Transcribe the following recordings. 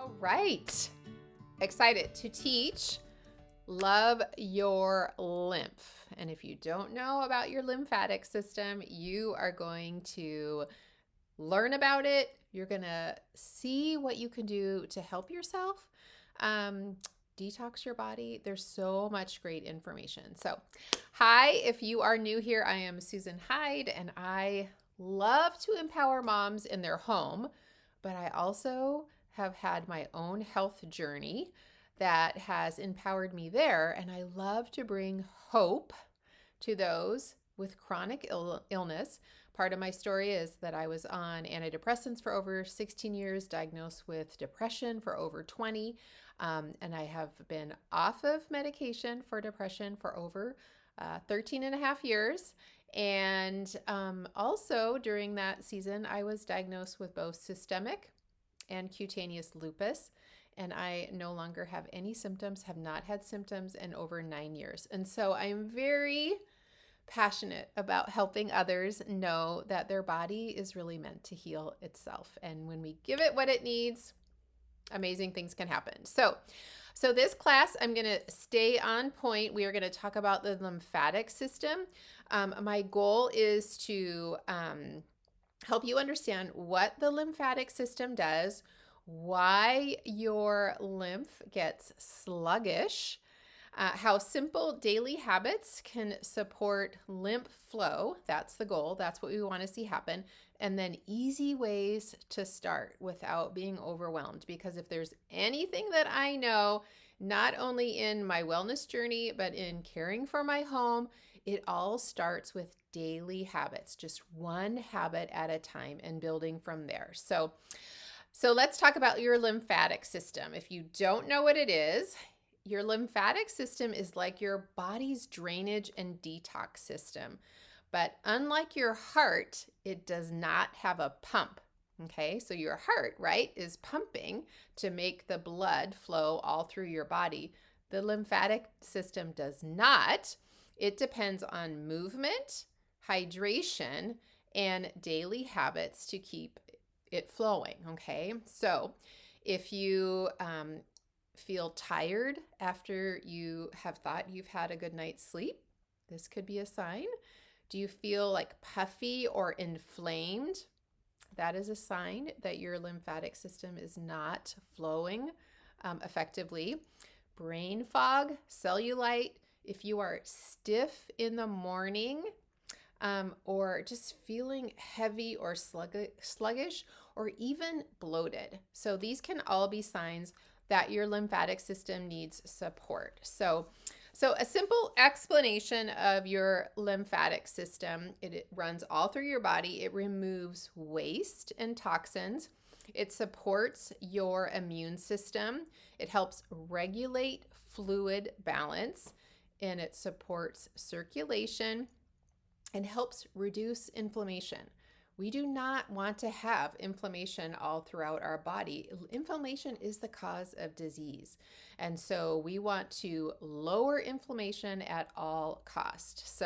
All right. Excited to teach Love Your Lymph. And if you don't know about your lymphatic system, you are going to learn about it. You're going to see what you can do to help yourself detox your body. There's so much great information. So, hi, if you are new here, I am Susan Hyde, and I love to empower moms in their home, but I also have had my own health journey that has empowered me there, and I love to bring hope to those with chronic illness. Part of my story is that I was on antidepressants for over 16 years, diagnosed with depression for over 20, and I have been off of medication for depression for over 13 and a half years. And also during that season, I was diagnosed with both systemic and cutaneous lupus, and I no longer have any symptoms, have not had symptoms in over 9 years. And so I'm very passionate about helping others know that their body is really meant to heal itself. And when we give it what it needs, amazing things can happen. So this class, I'm going to stay on point. We are going to talk about the lymphatic system. My goal is to help you understand what the lymphatic system does, why your lymph gets sluggish, how simple daily habits can support lymph flow. That's the goal. That's what we want to see happen. And then easy ways to start without being overwhelmed. Because if there's anything that I know, not only in my wellness journey, but in caring for my home, it all starts with daily habits, just one habit at a time and building from there. So let's talk about your lymphatic system. If you don't know what it is, your lymphatic system is like your body's drainage and detox system. But unlike your heart, it does not have a pump. Okay, so your heart, right, is pumping to make the blood flow all through your body. The lymphatic system does not. It depends on movement, hydration, and daily habits to keep it flowing. Okay, so if you feel tired after you have thought you've had a good night's sleep, this could be a sign. Do you feel like puffy or inflamed? That is a sign that your lymphatic system is not flowing effectively. Brain fog, cellulite, if you are stiff in the morning, or just feeling heavy or sluggish, or even bloated. So these can all be signs that your lymphatic system needs support. So a simple explanation of your lymphatic system, it runs all through your body. It removes waste and toxins. It supports your immune system. It helps regulate fluid balance, and it supports circulation and helps reduce inflammation. We do not want to have inflammation all throughout our body. Inflammation is the cause of disease. And so we want to lower inflammation at all costs.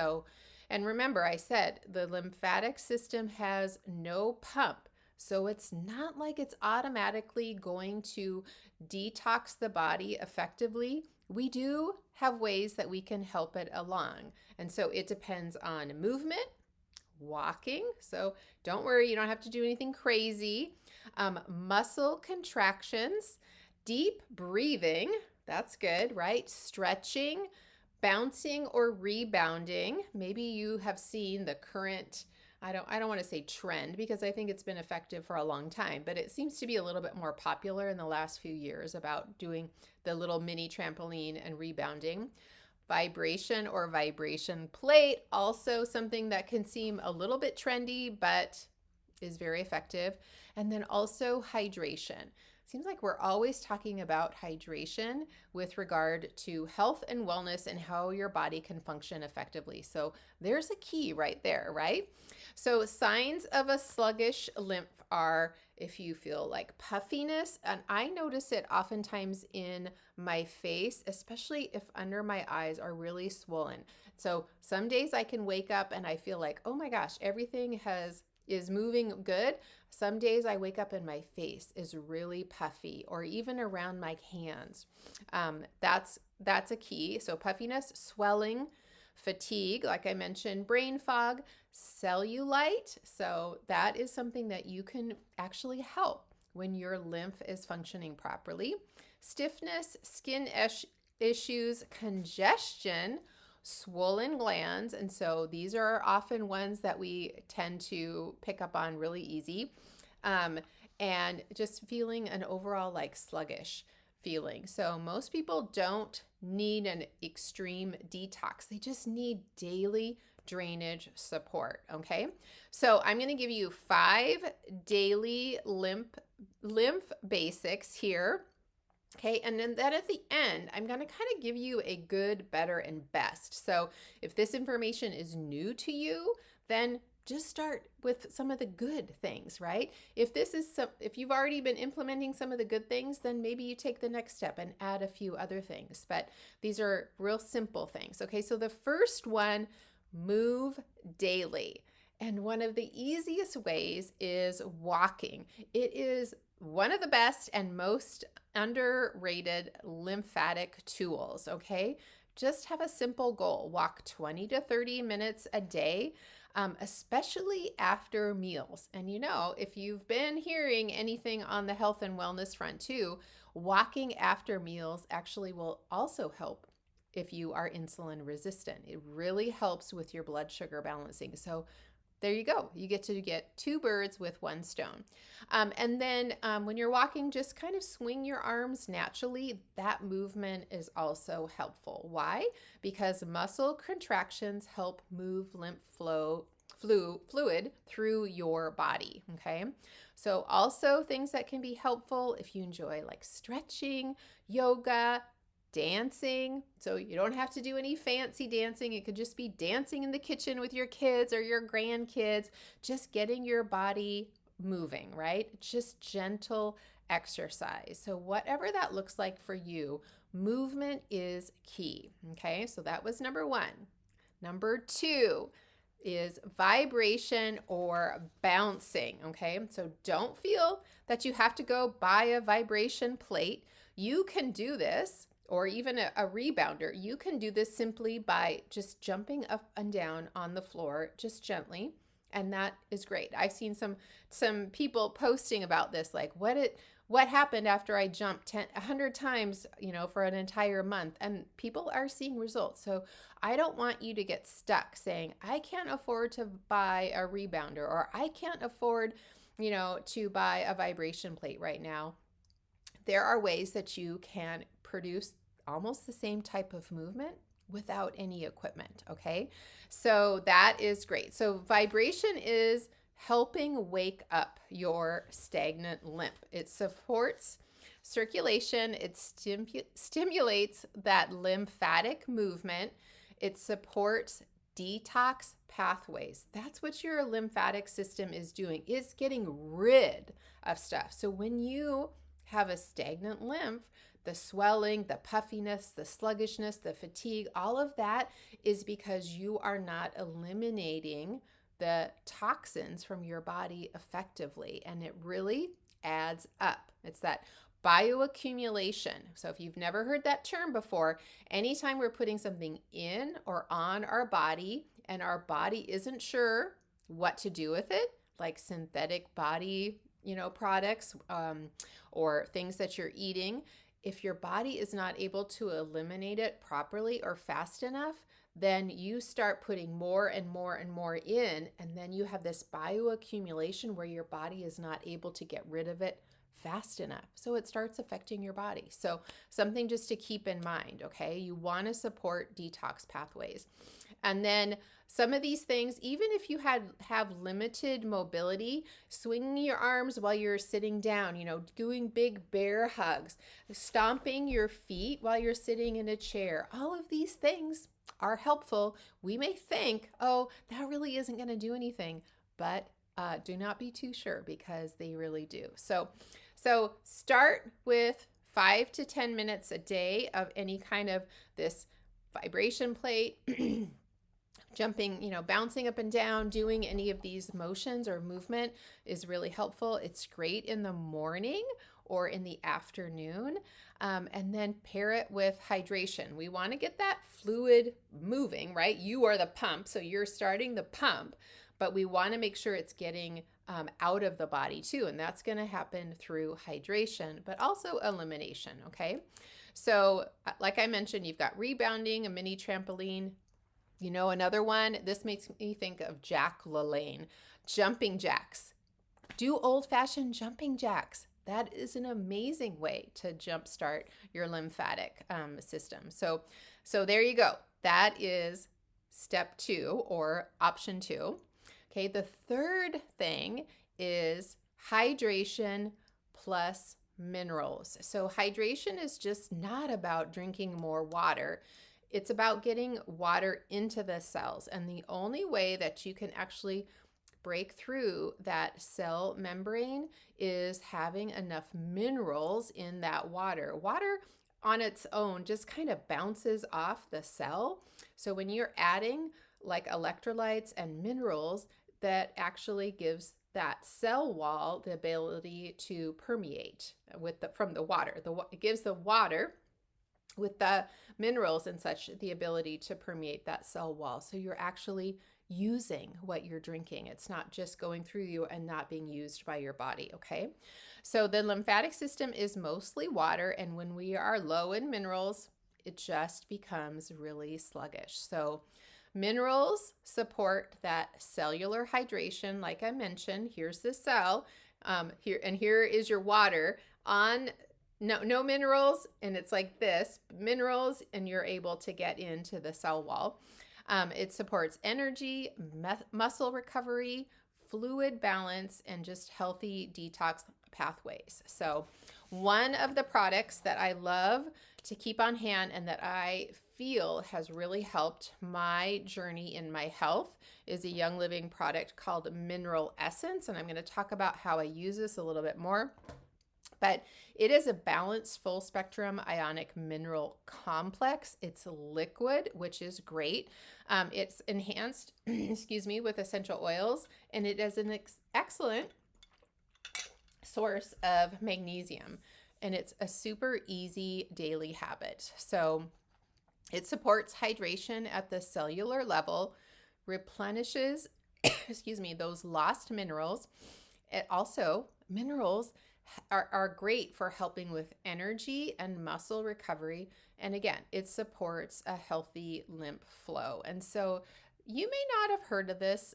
And remember, I said the lymphatic system has no pump. So it's not like it's automatically going to detox the body effectively. We do have ways that we can help it along. And so it depends on movement, walking. So don't worry, you don't have to do anything crazy. Muscle contractions, deep breathing. That's good, right? Stretching, bouncing or rebounding. Maybe you have seen the current, I don't want to say trend, because I think it's been effective for a long time, but it seems to be a little bit more popular in the last few years about doing the little mini trampoline and rebounding. Vibration or vibration plate, also something that can seem a little bit trendy, but is very effective. And then also hydration. Seems like we're always talking about hydration with regard to health and wellness and how your body can function effectively. So there's a key right there, right? So signs of a sluggish lymph are if you feel like puffiness, and I notice it oftentimes in my face, especially if under my eyes are really swollen. So some days I can wake up and I feel like, oh my gosh, everything has is moving good. Some days I wake up and my face is really puffy, or even around my hands. That's a key. So puffiness, swelling, fatigue, like I mentioned, brain fog, cellulite. So that is something that you can actually help when your lymph is functioning properly. Stiffness, skin issues, congestion, swollen glands. And so these are often ones that we tend to pick up on really easy. And just feeling an overall like sluggish feeling. So most people don't need an extreme detox. They just need daily drainage support. Okay. So I'm going to give you 5 daily lymph basics here. Okay, and then at the end, I'm going to kind of give you a good, better, and best. So if this information is new to you, then just start with some of the good things, right? If you've already been implementing some of the good things, then maybe you take the next step and add a few other things. But these are real simple things. Okay, so the first one, move daily. And one of the easiest ways is walking. It is one of the best and most underrated lymphatic tools, okay? Just have a simple goal. Walk 20 to 30 minutes a day, especially after meals. And if you've been hearing anything on the health and wellness front too, walking after meals actually will also help if you are insulin resistant. It really helps with your blood sugar balancing. So there you go. You get to get 2 birds with 1 stone. And then when you're walking, just kind of swing your arms naturally. That movement is also helpful. Why? Because muscle contractions help move lymph fluid through your body. Okay. So also things that can be helpful if you enjoy like stretching, yoga, dancing. So you don't have to do any fancy dancing. It could just be dancing in the kitchen with your kids or your grandkids, just getting your body moving, right? Just gentle exercise. So whatever that looks like for you, movement is key. Okay, so that was number 1. Number 2 is vibration or bouncing. Okay, so don't feel that you have to go buy a vibration plate. You can do this, or even a rebounder. You can do this simply by just jumping up and down on the floor, just gently. And that is great. I've seen some people posting about this, like what happened after I jumped 100 times, for an entire month, and people are seeing results. So I don't want you to get stuck saying, I can't afford to buy a rebounder, or I can't afford, to buy a vibration plate right now. There are ways that you can produce almost the same type of movement without any equipment, okay? So that is great. So vibration is helping wake up your stagnant lymph. It supports circulation. It stimulates that lymphatic movement. It supports detox pathways. That's what your lymphatic system is doing. It's getting rid of stuff. So when you have a stagnant lymph, the swelling, the puffiness, the sluggishness, the fatigue, all of that is because you are not eliminating the toxins from your body effectively. And it really adds up. It's that bioaccumulation. So if you've never heard that term before, anytime we're putting something in or on our body and our body isn't sure what to do with it, like synthetic body products or things that you're eating, if your body is not able to eliminate it properly or fast enough, then you start putting more and more and more in, and then you have this bioaccumulation where your body is not able to get rid of it fast enough. So it starts affecting your body. So something just to keep in mind, okay? You want to support detox pathways. And then some of these things, even if you have limited mobility, swinging your arms while you're sitting down, doing big bear hugs, stomping your feet while you're sitting in a chair, all of these things are helpful. We may think, oh, that really isn't going to do anything, but do not be too sure, because they really do. So start with 5 to 10 minutes a day of any kind of this vibration plate, Jumping, bouncing up and down, doing any of these motions or movement is really helpful. It's great in the morning or in the afternoon. And then pair it with hydration. We want to get that fluid moving, right? You are the pump, so you're starting the pump, but we want to make sure it's getting out of the body too. And that's going to happen through hydration, but also elimination, okay? So like I mentioned, you've got rebounding, a mini trampoline. Another one, this makes me think of Jack LaLanne, jumping jacks. Do old-fashioned jumping jacks. That is an amazing way to jumpstart your lymphatic system. So there you go. That is step 2 or option 2. Okay, the third thing is hydration plus minerals. So hydration is just not about drinking more water. It's about getting water into the cells. And the only way that you can actually break through that cell membrane is having enough minerals in that water. Water on its own just kind of bounces off the cell. So when you're adding like electrolytes and minerals, that actually gives that cell wall the ability to permeate from the water. It gives the water with the minerals and such the ability to permeate that cell wall. So you're actually using what you're drinking. It's not just going through you and not being used by your body, okay? So the lymphatic system is mostly water, and when we are low in minerals, it just becomes really sluggish. So minerals support that cellular hydration, like I mentioned. Here's the cell, here is your water on no minerals, and it's like this, minerals, and you're able to get into the cell wall. It supports energy, muscle recovery, fluid balance, and just healthy detox pathways. So one of the products that I love to keep on hand and that I feel has really helped my journey in my health is a Young Living product called Mineral Essence. And I'm going to talk about how I use this a little bit more. But it is a balanced full spectrum ionic mineral complex. It's liquid, which is great. It's enhanced, with essential oils, and it is an excellent source of magnesium. And it's a super easy daily habit. So it supports hydration at the cellular level, replenishes, those lost minerals. It also, minerals are great for helping with energy and muscle recovery. And again, it supports a healthy lymph flow. And so you may not have heard of this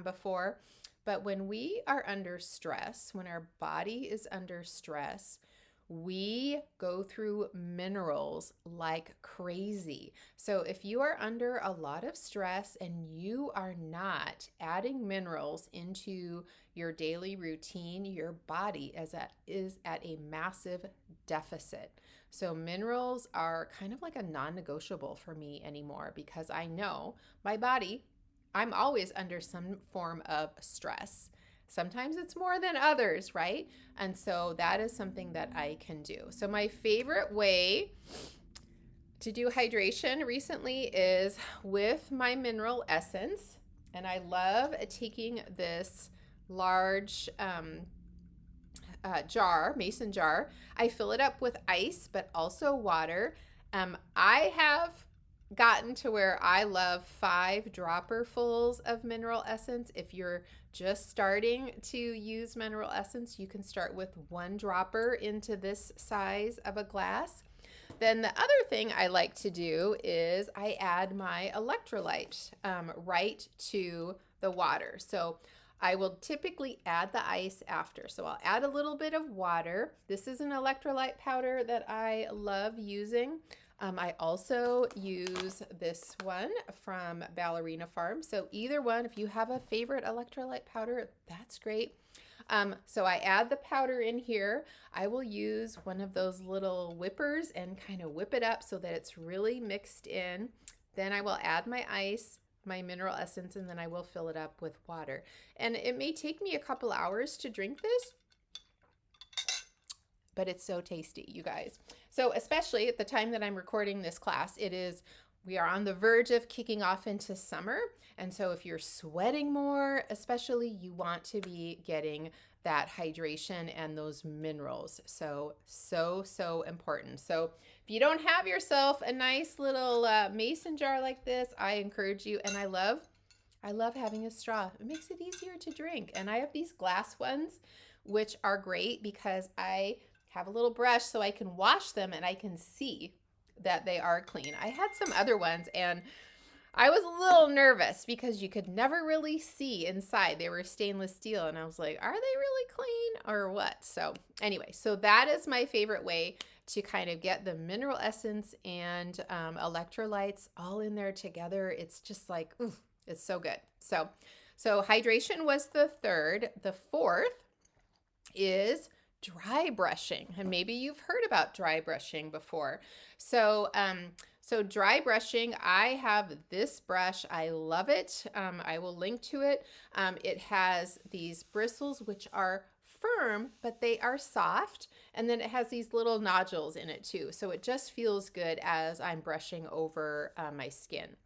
before, but when we are under stress, when our body is under stress, we go through minerals like crazy. So if you are under a lot of stress and you are not adding minerals into your daily routine, your body is at a massive deficit. So minerals are kind of like a non-negotiable for me anymore, because I know my body, I'm always under some form of stress. Sometimes it's more than others, right? And so that is something that I can do. So my favorite way to do hydration recently is with my mineral essence. And I love taking this large mason jar. I fill it up with ice, but also water. I have gotten to where I love 5 dropperfuls of mineral essence. If you're just starting to use mineral essence, you can start with 1 dropper into this size of a glass. Then the other thing I like to do is I add my electrolyte right to the water. So I will typically add the ice after. So I'll add a little bit of water. This is an electrolyte powder that I love using. I also use this one from Ballerina Farm. So either one, if you have a favorite electrolyte powder, that's great. So I add the powder in here. I will use one of those little whippers and kind of whip it up so that it's really mixed in. Then I will add my ice, my mineral essence, and then I will fill it up with water. And it may take me a couple hours to drink this, but it's so tasty, you guys. So especially at the time that I'm recording this class, it is We are on the verge of kicking off into summer. And so if you're sweating more, especially, you want to be getting that hydration and those minerals. So important. So if you don't have yourself a nice little mason jar like this, I encourage you. And I love having a straw. It makes it easier to drink. And I have these glass ones, which are great because I have a little brush so I can wash them and I can see that they are clean. I had some other ones and I was a little nervous because you could never really see inside. They were stainless steel and I was like, are they really clean or what? So anyway, so that is my favorite way to kind of get the mineral essence and electrolytes all in there together. It's just like, ooh, it's so good. So hydration was the third. The fourth is dry brushing. And maybe you've heard about dry brushing before. So dry brushing, I have this brush. I love it. I will link to it. It has these bristles, which are firm, but they are soft. And then it has these little nodules in it too. So it just feels good as I'm brushing over my skin.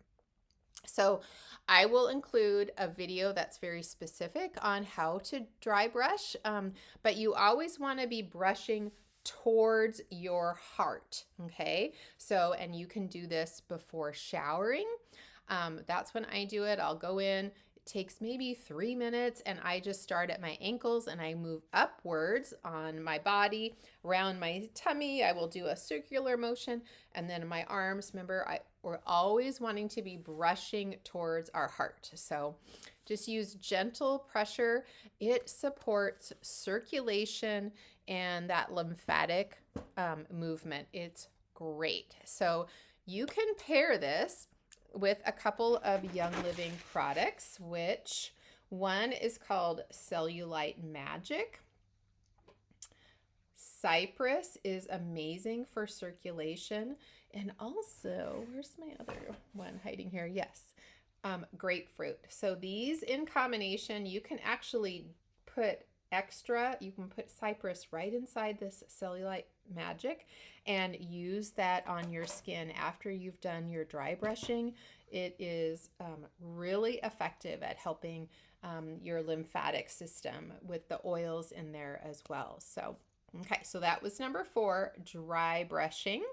So I will include a video that's very specific on how to dry brush, but you always want to be brushing towards your heart, okay? So, and you can do this before showering. That's when I do it. I'll go in. It takes maybe 3 minutes, and I just start at my ankles and I move upwards on my body, around my tummy. I will do a circular motion, and then my arms. Remember, we're always wanting to be brushing towards our heart. So just use gentle pressure. It supports circulation and that lymphatic movement. It's great. So you can pair this with a couple of Young Living products, which one is called Cellulite Magic. Cypress is amazing for circulation. And also, where's my other one hiding here? Yes, grapefruit. So these in combination, you can actually put you can put cypress right inside this Cellulite Magic and use that on your skin after you've done your dry brushing. It is really effective at helping your lymphatic system with the oils in there as well. So, okay, so that was number 4, dry brushing.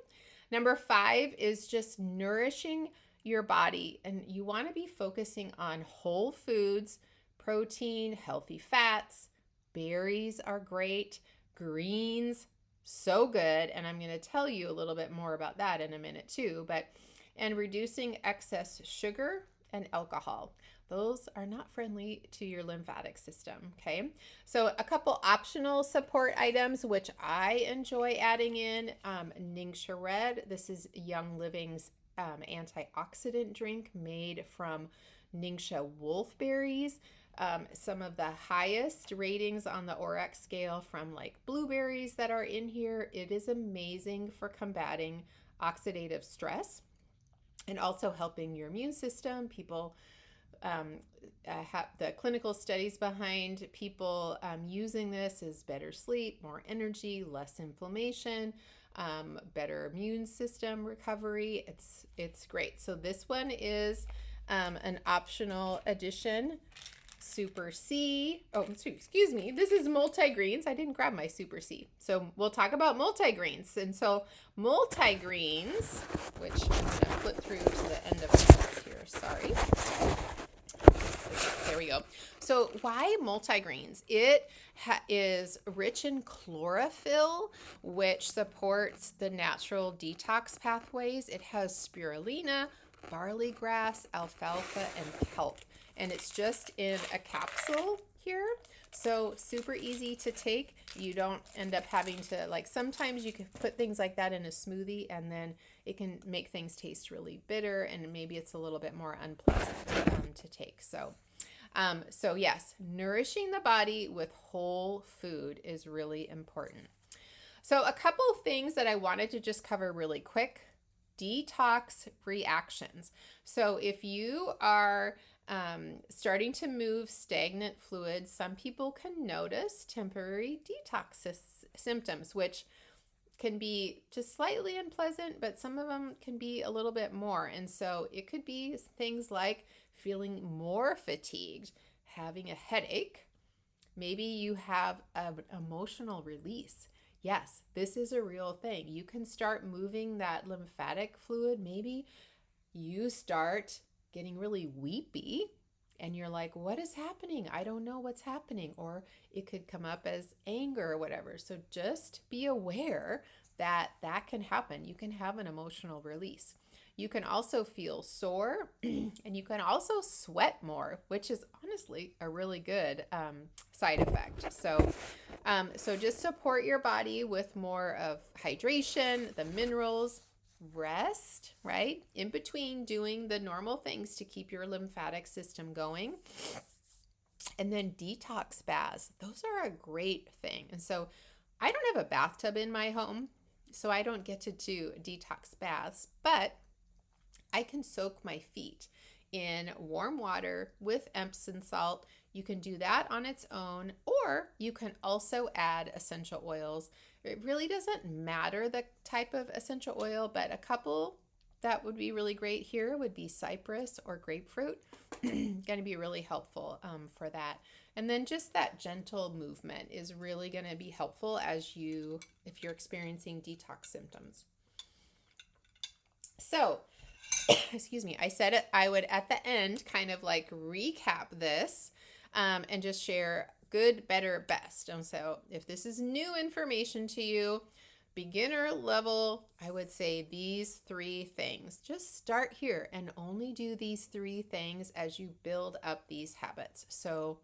Number 5 is just nourishing your body, and you want to be focusing on whole foods, protein, healthy fats. Berries are great. Greens, so good. And I'm going to tell you a little bit more about that in a minute too. And reducing excess sugar and alcohol. Those are not friendly to your lymphatic system, okay? So a couple optional support items, which I enjoy adding in, Ningxia Red. This is Young Living's antioxidant drink made from Ningxia wolfberries. Some of the highest ratings on the ORAC scale from like blueberries that are in here. It is amazing for combating oxidative stress and also helping your immune system. People have the clinical studies behind people using this is better sleep, more energy, less inflammation, better immune system recovery. It's great. So this one is an optional addition. Super C. Oh, excuse me. This is multigreens. I didn't grab my Super C. So we'll talk about multigreens. And so multigreens, which I'm going to flip through to the end of the notes here. Sorry. There we go. So why multigreens? It is rich in chlorophyll, which supports the natural detox pathways. It has spirulina, barley grass, alfalfa, and kelp. And it's just in a capsule here. So super easy to take. You don't end up having to, like, sometimes you can put things like that in a smoothie and then it can make things taste really bitter and maybe it's a little bit more unpleasant to take. So yes, nourishing the body with whole food is really important. So a couple of things that I wanted to just cover really quick. Detox reactions. So if you are starting to move stagnant fluids, some people can notice temporary detox symptoms, which can be just slightly unpleasant, but some of them can be a little bit more. And so it could be things like feeling more fatigued, having a headache. Maybe you have an emotional release. Yes, this is a real thing. You can start moving that lymphatic fluid. Maybe you start getting really weepy and you're like, what is happening? I don't know what's happening. Or it could come up as anger or whatever. So just be aware that that can happen. You can have an emotional release. You can also feel sore and you can also sweat more, which is honestly a really good side effect. So just support your body with more of hydration, the minerals, rest, right? In between doing the normal things to keep your lymphatic system going. And then detox baths. Those are a great thing. And so I don't have a bathtub in my home, so I don't get to do detox baths, but I can soak my feet in warm water with Epsom salt. You can do that on its own, or you can also add essential oils. It really doesn't matter the type of essential oil, but a couple that would be really great here would be cypress or grapefruit. Going to be really helpful for that. And then just that gentle movement is really going to be helpful if you're experiencing detox symptoms. So, excuse me, I said it, I would at the end kind of like recap this and just share good, better, best. And so if this is new information to you, beginner level, I would say these 3 things. Just start here and only do these 3 things as you build up these habits. So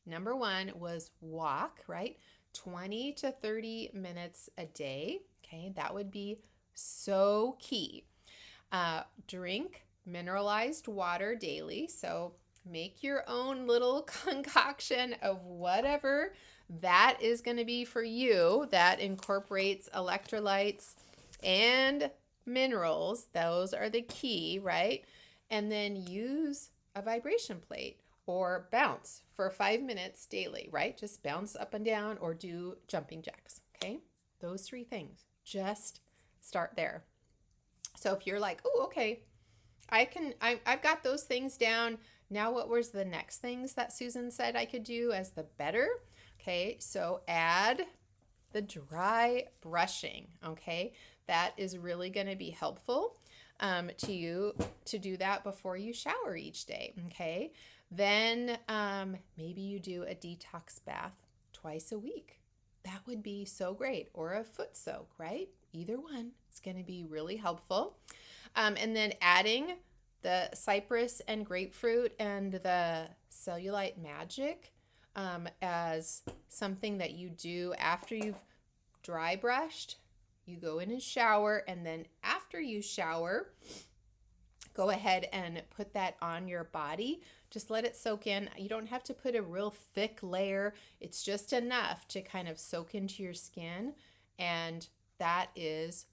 number 1 was walk, right? 20 to 30 minutes a day. Okay, that would be so key. Drink mineralized water daily. So make your own little concoction of whatever that is going to be for you that incorporates electrolytes and minerals. Those are the key, right? And then use a vibration plate or bounce for 5 minutes daily, right? Just bounce up and down or do jumping jacks, okay? Those 3 things. Just start there. So if you're like, oh, okay, I've got those things down. Now what was the next things that Susan said I could do as the better? Okay, so add the dry brushing, okay? That is really going to be helpful to you to do that before you shower each day, okay? Then maybe you do a detox bath twice a week. That would be so great. Or a foot soak, right? Either one. It's going to be really helpful. And then adding the cypress and grapefruit and the cellulite magic as something that you do after you've dry brushed. You go in and shower, and then after you shower, go ahead and put that on your body. Just let it soak in. You don't have to put a real thick layer. It's just enough to kind of soak into your skin. And that is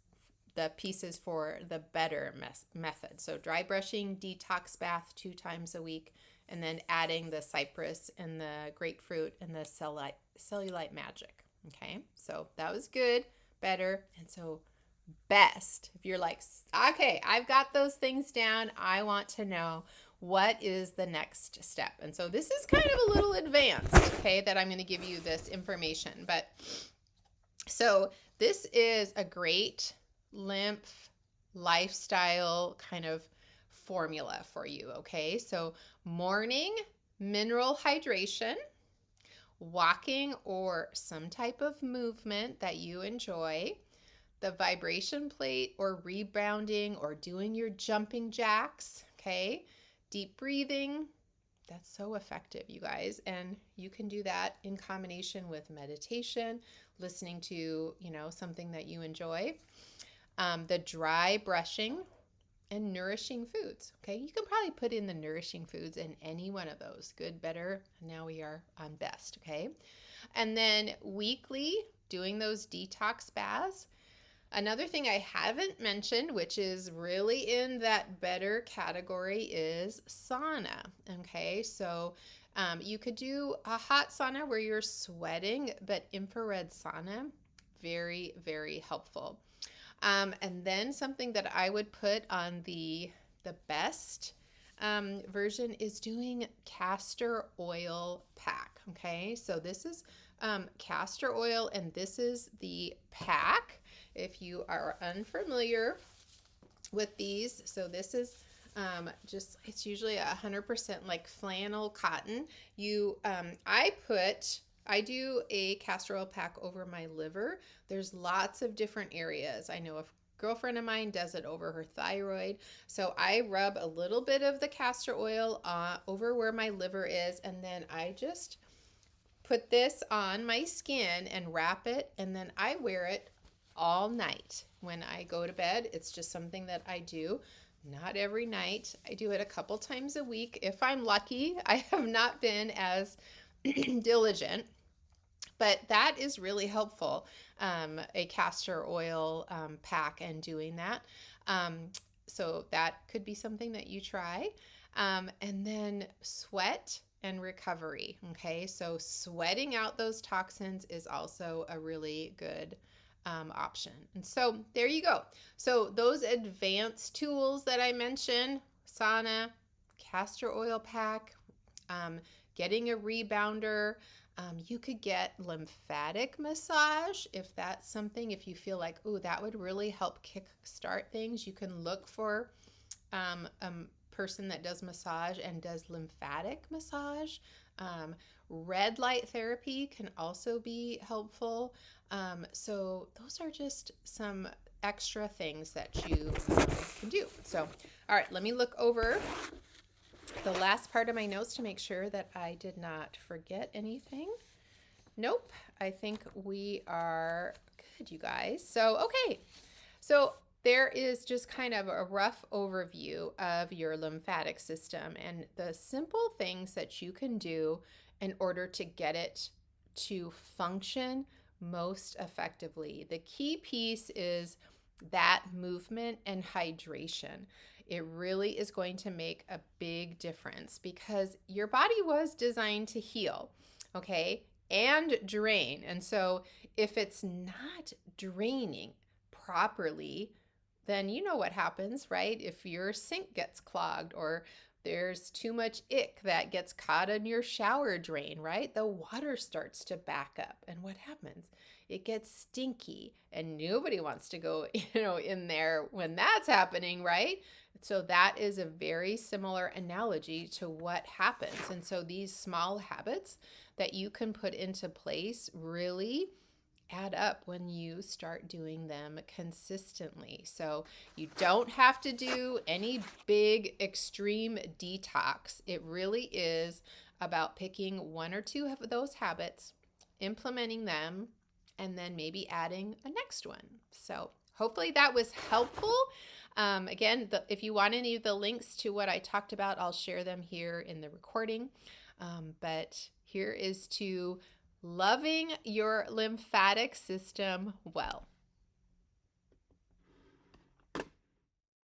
the pieces for the better method. So dry brushing, detox bath 2 times a week, and then adding the cypress and the grapefruit and the cellulite magic. Okay, so that was good, better, and so best. If you're like, okay, I've got those things down, I want to know what is the next step. And so this is kind of a little advanced, okay, that I'm going to give you this information. But so this is a great lymph lifestyle kind of formula for you, okay? So morning mineral hydration, walking or some type of movement that you enjoy, the vibration plate or rebounding or doing your jumping jacks, okay? Deep breathing. That's so effective, you guys. And you can do that in combination with meditation, listening to, something that you enjoy. The dry brushing and nourishing foods. Okay, you can probably put in the nourishing foods in any one of those. Good, better. Now we are on best. Okay, and then weekly doing those detox baths. Another thing I haven't mentioned, which is really in that better category, is sauna. Okay, so you could do a hot sauna where you're sweating, but infrared sauna, very, very helpful. And then something that I would put on the best version is doing castor oil pack. Okay, so this is castor oil, and this is the pack. If you are unfamiliar with these, so this is it's usually 100% like flannel cotton. I do a castor oil pack over my liver. There's lots of different areas. I know a girlfriend of mine does it over her thyroid. So I rub a little bit of the castor oil over where my liver is, and then I just put this on my skin and wrap it, and then I wear it all night when I go to bed. It's just something that I do. Not every night. I do it a couple times a week. If I'm lucky, I have not been as diligent, but that is really helpful, a castor oil pack and doing that. So that could be something that you try. And then sweat and recovery. Okay, so sweating out those toxins is also a really good option. And so there you go. So those advanced tools that I mentioned, sauna, castor oil pack, getting a rebounder. You could get lymphatic massage if that's something, if you feel like, oh, that would really help kickstart things. You can look for a person that does massage and does lymphatic massage. Red light therapy can also be helpful. So those are just some extra things that you can do. So, all right, let me look over the last part of my notes to make sure that I did not forget anything. Nope, I think we are good, you guys. So, okay, so there is just kind of a rough overview of your lymphatic system and the simple things that you can do in order to get it to function most effectively. The key piece is that movement and hydration. It really is going to make a big difference because your body was designed to heal, okay, and drain. And so if it's not draining properly, then you know what happens, right? If your sink gets clogged or there's too much ick that gets caught in your shower drain, right? The water starts to back up. And what happens? It gets stinky and nobody wants to go, in there when that's happening, right? So that is a very similar analogy to what happens. And so these small habits that you can put into place really add up when you start doing them consistently. So you don't have to do any big extreme detox. It really is about picking one or two of those habits, implementing them, and then maybe adding a next one. So hopefully that was helpful. Again, if you want any of the links to what I talked about, I'll share them here in the recording. But here is to loving your lymphatic system well.